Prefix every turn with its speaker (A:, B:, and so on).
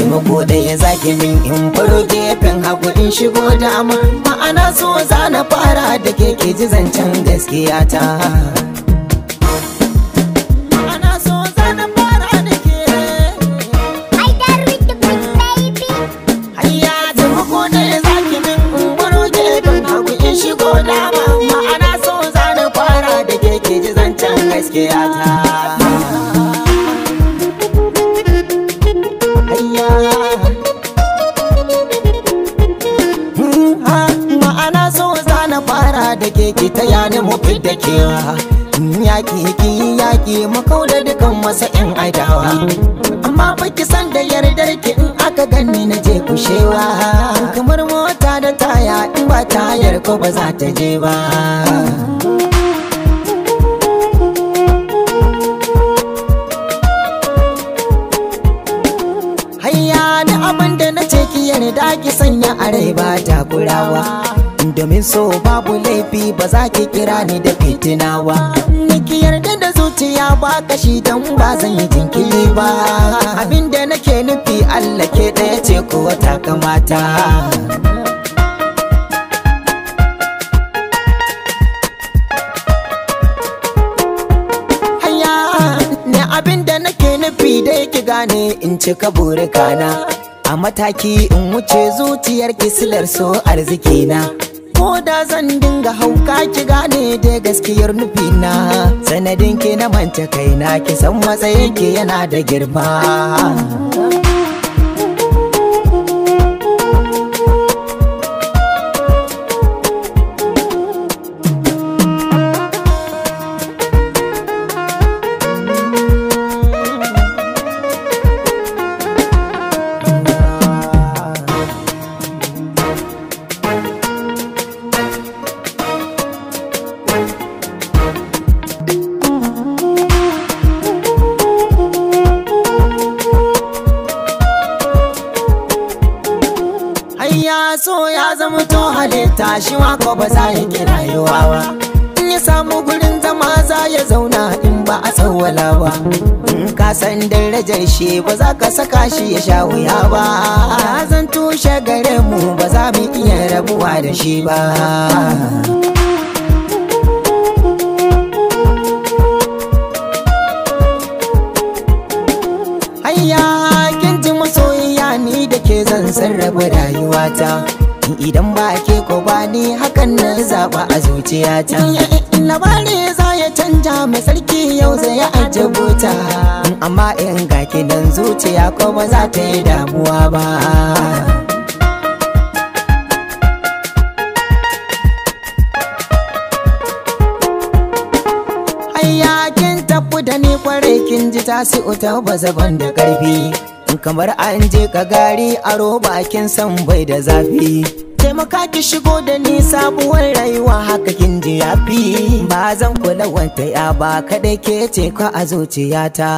A: taimako ɗaya zaki min in faro gefen hagu in shigo dama. Ma'ana so za na fara da ke ji zancen gaskiya ta. Ma'ana so za na fara da ke ji zancen gaskiya ta. Ma'ana so za na fara da ke ta yana mu fidda kewa. Yaki ki yaki mu kauda dukan masa in adawa. Amma baki san da yardar ki in aka ganni na je kushewa. Kamar mota da taya in ba tayar ko ba za ta je ba. Hayya ni abin da na ce ki yarda ki sanya a rai ba takurawa. Domin so babu laifi ba za ki kira ni da fitinawa. Ni ki yarda da zuciya ba kashi don ba zan yi jinkiri ba. Abinda nake nufi Allah ke ɗaya ce kuwa ta kamata. Hayya ne abinda nake nufi dai ki gane in cika burikana. A mataki in wuce zuciyar kisilar so arzikina. Ko da zan dinga hauka ki gane da gaskiyar nufina. Sanadin ki na manta kaina ki san matsayin ki yana da girma. Ya so ya zama to halitta shi ko ba za ya ki rayuwa ba. In ya samu gurin zama za ya zauna in ba a tsawwala ba. In ka san darajar shi ba za ka saka shi ya sha wuya ba. Ya zan tushe gare mu ba za mu iya rabuwa da shi ba. Hayya kin ji masoyiya ni da ke zan sarrafa rayuwata. Idan ba ke ko ba ni hakan na zaba a zuciyata. Labari za ya canja mai sarki yau zai ajiye buta. Amma in ga kinan zuciya ko ba za ta yi damuwa ba. Hayya kin tafi da ni kwarai kin ji tasi'uta ba zaban da karfi. Kamar an je ka gari a roba kin san bai da zafi. Taimaka ki shigo da ni sabuwar rayuwa haka kin ji yafi. Ba zan kula wanta ya ba kadai ke ce ka a zuciyata.